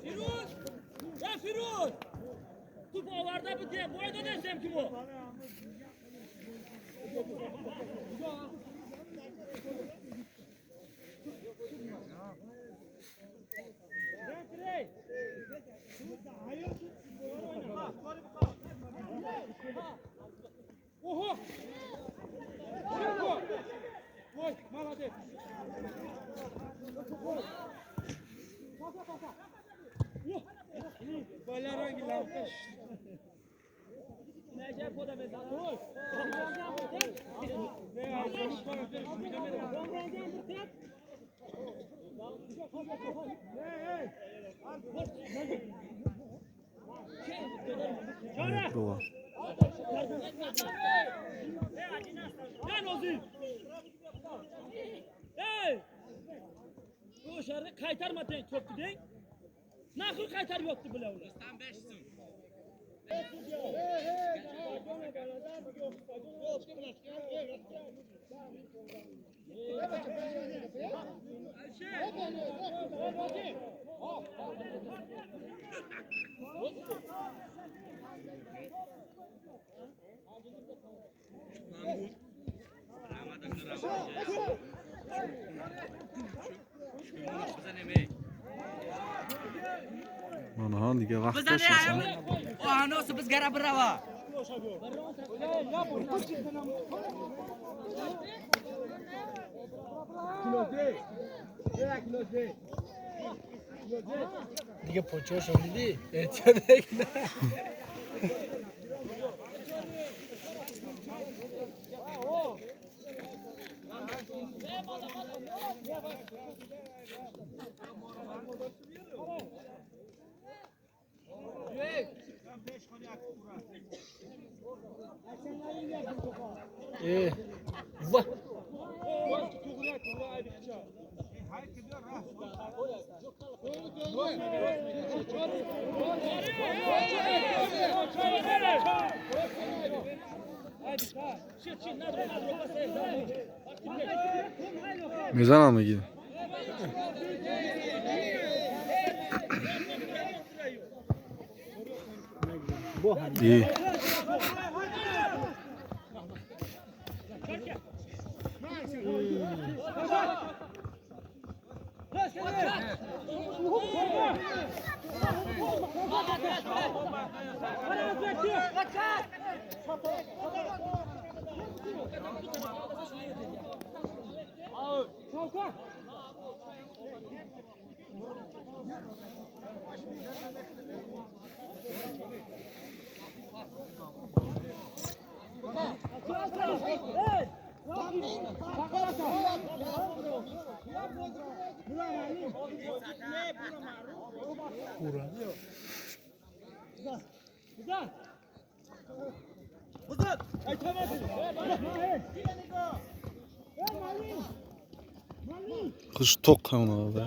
Firuz! Ya Firuz! Tut ovarda bir diye. Boyda desem ki bu. Oho! Oy, молодец. Balara gilanmış. Necep o da mesela. Oy. Ne ağzını koydu. Evet, bu var. Lan Ozi. Hey! Bu şarkı kaytarmadın çok değil. Nasıl kaytar yoktu bile onu? Sen 5'sin. Mana diye vaqt tashlasan. O anosi bizga bravo. Diga pocho şöyle ertedek. Vah. Mezana mı gidin? İyi. Kış tok kanı be.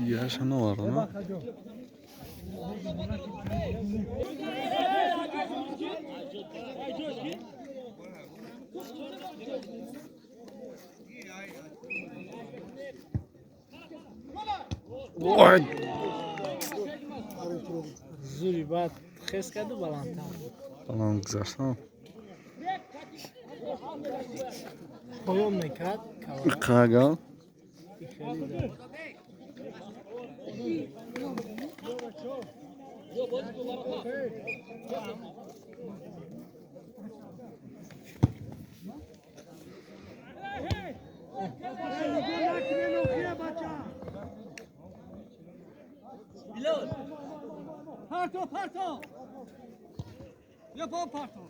Yaşa ne var ona? Oy! Zuri bat xes kadu balanta. Balan kızarsan. Koyom mekat. Kagal. Bilal. Parto. Yapalım parto.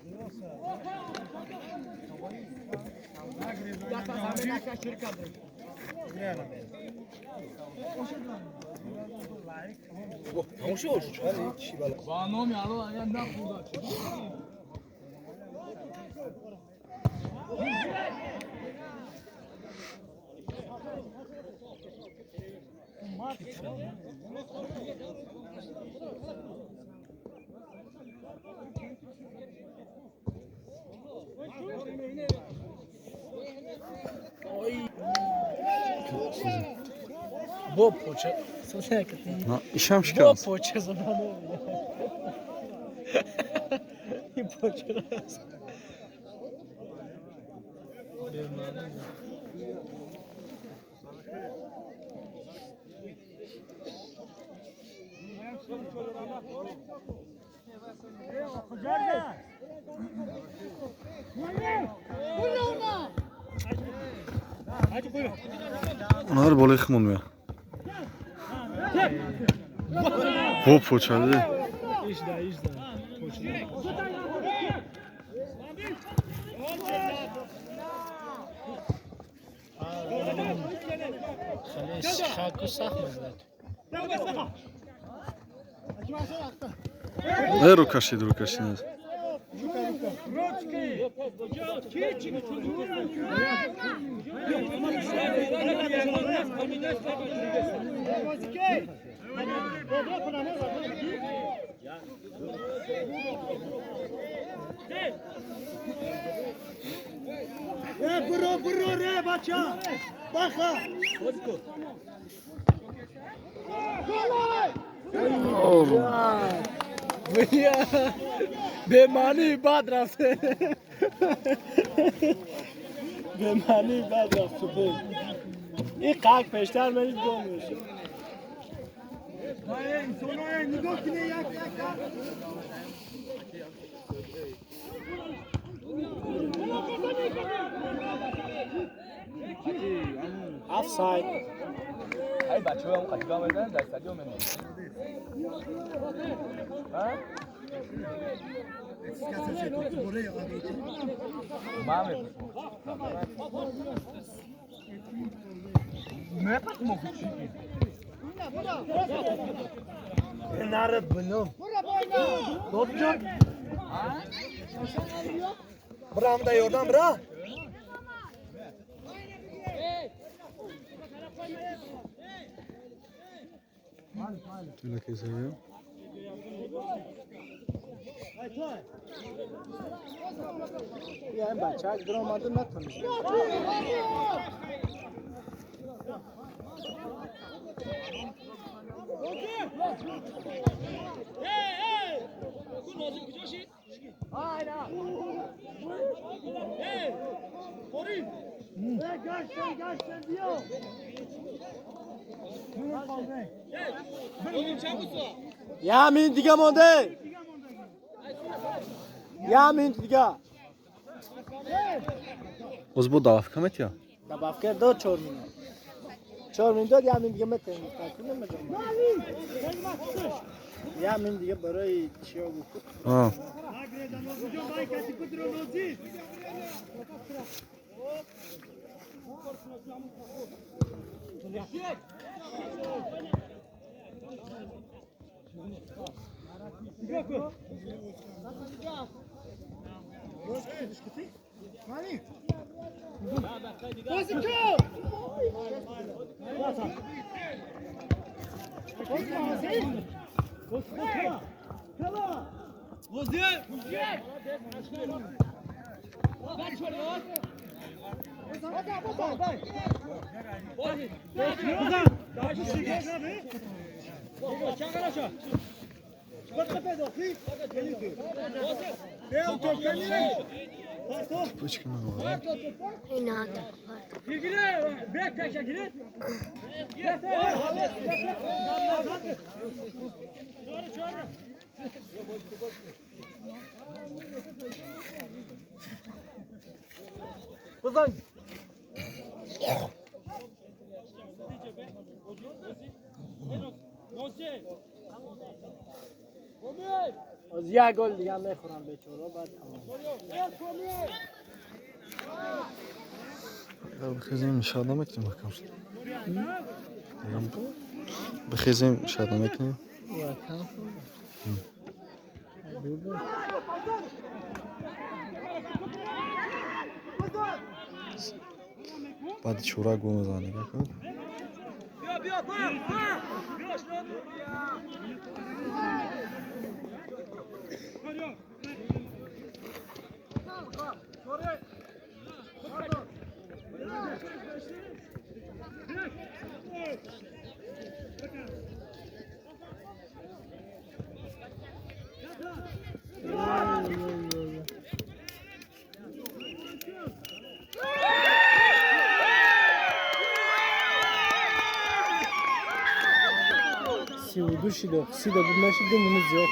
تمام شد چی بالا با نام یالو اگر نخورد bu poğaça sana yakın. Ha, işem Bu şikayet. poğaça zamanı. Bu poğaça. Onlar bola yıkım olmuyor. Bu poğaçalı. İşte. Poğaça. خلاص خاكو صاحب Rukaşıydı rukaşıydı. Bro re bacha. Baxa. भैया बेमानी बात रफते बेमानी बात रफते این قاق پیشتر منید گم میشه نگاه کنه یک آفساید ای بچه‌ها اون قطعه بزنن در استادیوم منو ها مامه نه پس موقعی نرد بنم دوتجون برام da yordam bra Tüyle keselim. ya bachak dromadı natın Ya min دیگه مونده Ya min دیگه Oz bu davaf kamet ya. Добавка до 4 минут 4 минут я min دیگه متن Ya min دیگه برای چیا بود Ha. Почки много. Не надо. Uzan. از یک گل دیگه میخورم بیچاره بعد تمام Ya bu kızın inşaatına mı gittin bakalım? بخیزیم شاید نمیکنیم. بعد چورا گو مزانه نگاه کن. بیا سی و دو شیده سی ده بود نشیده منو زیاد